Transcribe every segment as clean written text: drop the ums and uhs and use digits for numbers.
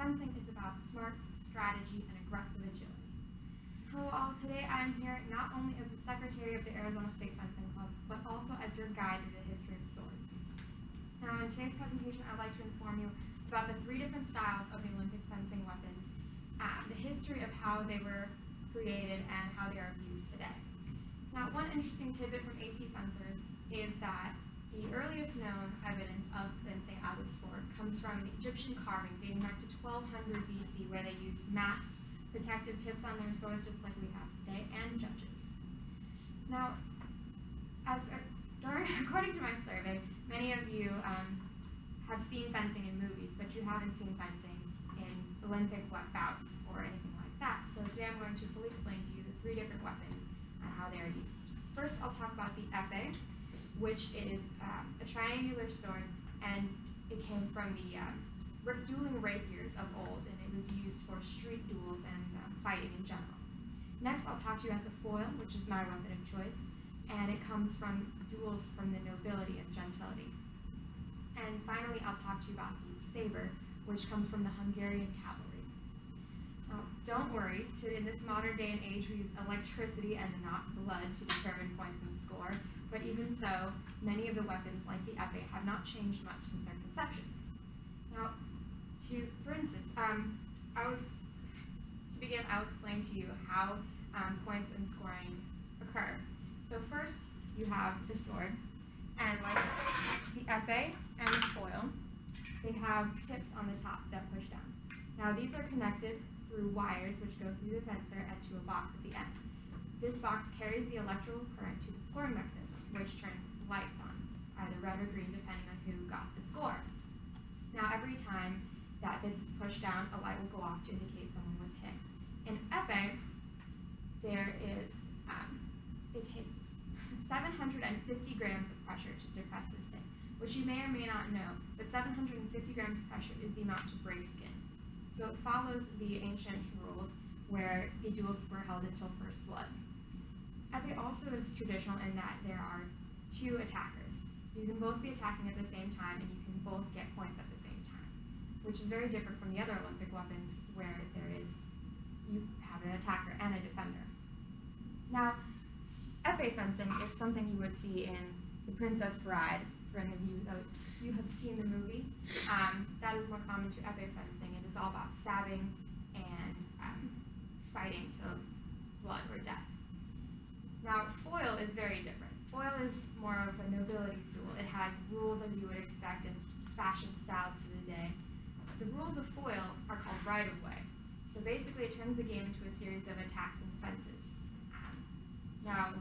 fencing is about smarts, strategy, and aggressive agility. Hello all, today I am here not only as the secretary of the Arizona State Fencing Club, but also as your guide to the history of swords. Now in today's presentation, I'd like to inform you about the 3 different styles of the Olympic fencing weapons, the history of how they were created, and how they are used today. Now one interesting tidbit from AC Fencers is that the earliest known evidence of fencing as a sport comes from the Egyptian carving dating back to 1200 BC, where they used masks, protective tips on their swords just like we have today, and judges. Now, according to my survey, many of you have seen fencing in movies, but you haven't seen fencing in Olympic bouts or anything like that. So today I'm going to fully explain to you the 3 different weapons and how they are used. First, I'll talk about the epee, which is a triangular sword, and it came from the dueling rapiers of old, and it was used for street duels and fighting in general. Next, I'll talk to you about the foil, which is my weapon of choice, and it comes from duels from the nobility and gentility. And finally, I'll talk to you about the saber, which comes from the Hungarian cavalry. Now, don't worry, in this modern day and age, we use electricity and not blood to determine points and score, but even so, many of the weapons, like the epee, have not changed much since their conception. Now, for instance, I'll explain to you how points and scoring occur. So first, you have the sword, and like the epee and the foil, they have tips on the top that push down. Now, these are connected through wires which go through the fencer and to a box at the end. This box carries the electrical current to the scoring mechanism, which turns lights on, either red or green, depending on who got the score. Now, every time that this is pushed down, a light will go off to indicate someone was hit. In epee, it takes 750 grams of pressure to depress this tip, which you may or may not know, but 750 grams of pressure is the amount to break skin. So it follows the ancient rules where the duels were held until first blood. Epee also is traditional in that there are 2 attackers. You can both be attacking at the same time, and you can both get points at the same time, which is very different from the other Olympic weapons where you have an attacker and a defender. Now, epee fencing is something you would see in The Princess Bride, for any of you that you have seen the movie. That is more common to epee fencing. It is all about stabbing and fighting to blood or death. Now, foil is very different. Foil is more of a nobility's duel. It has rules as you would expect in fashion style to the day. The rules of foil are called right-of-way. So basically, it turns the game into a series of attacks and defenses. Now,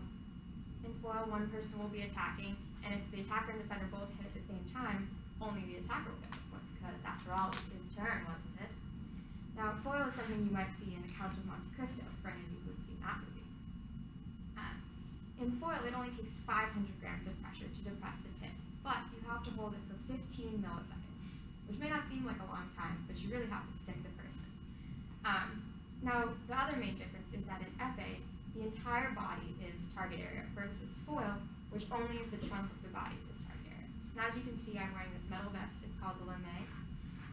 in foil, one person will be attacking, and if the attacker and defender both hit at the same time, only the attacker will get the point, because after all, it was his turn, wasn't it? Now, foil is something you might see in The Count of Monte Cristo, for any of you who have seen that movie. In foil, it only takes 500 grams of pressure to depress the tip, but you have to hold it for 15 milliseconds, which may not seem like a long time, but you really have to stick the person. Now, the other main difference is that in epee, the entire body is target area versus foil, which only the trunk of the body is target area. Now, as you can see, I'm wearing this metal vest. It's called the lame.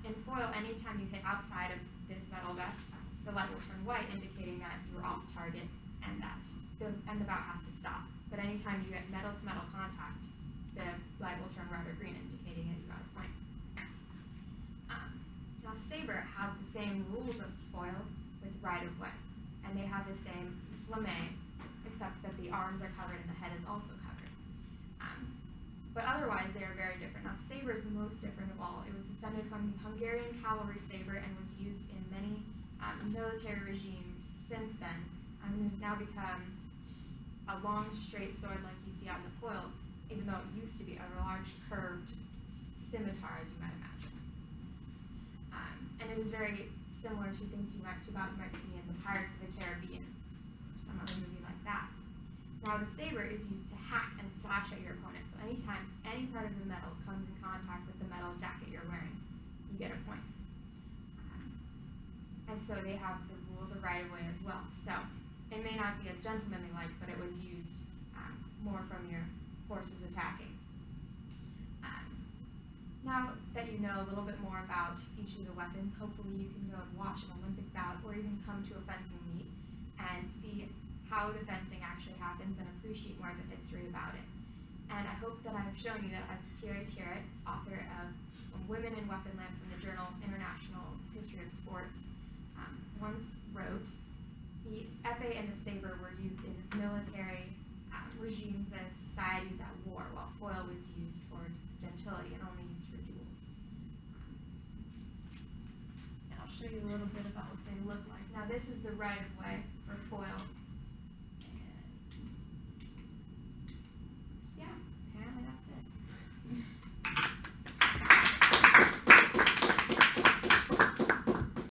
In foil, anytime you hit outside of this metal vest, the light will turn white, indicating that you were off target and that the bout has to stop. But anytime you get metal-to-metal contact, the light will turn red or green, indicating that you got a point. Now, saber has the same rules as foil with right-of-way, and they have the same lame, except that the arms are covered and the head is also covered. But otherwise, they are very different. Now, saber is the most different of all. It was descended from the Hungarian cavalry saber and was used in many military regimes since then. It has now become a long, straight sword like you see out in the foil, even though it used to be a large, curved scimitar, as you might imagine. And it is very similar to things you might see in the Pirates of the Caribbean, or some other movie like that. Now, the saber is used to hack and slash at your opponent, so anytime any part of the metal comes in contact with the metal jacket you're wearing, you get a point. And so they have the rules of right-of-way as well. So it may not be as gentlemanly-like, but it was used more from your horses attacking. Now that you know a little bit more about each of the weapons, hopefully you can go and watch an Olympic bout or even come to a fencing meet and see how the fencing actually happens and appreciate more of the history about it. And I hope that I've shown you that as Thierry Thierret, author of Women in Weaponland from the journal International History of Sports, once wrote, the épée and the saber were used in military regimes and societies at war, while foil was used for gentility and only used for duels. And I'll show you a little bit about what they look like. Now this is the right of way for foil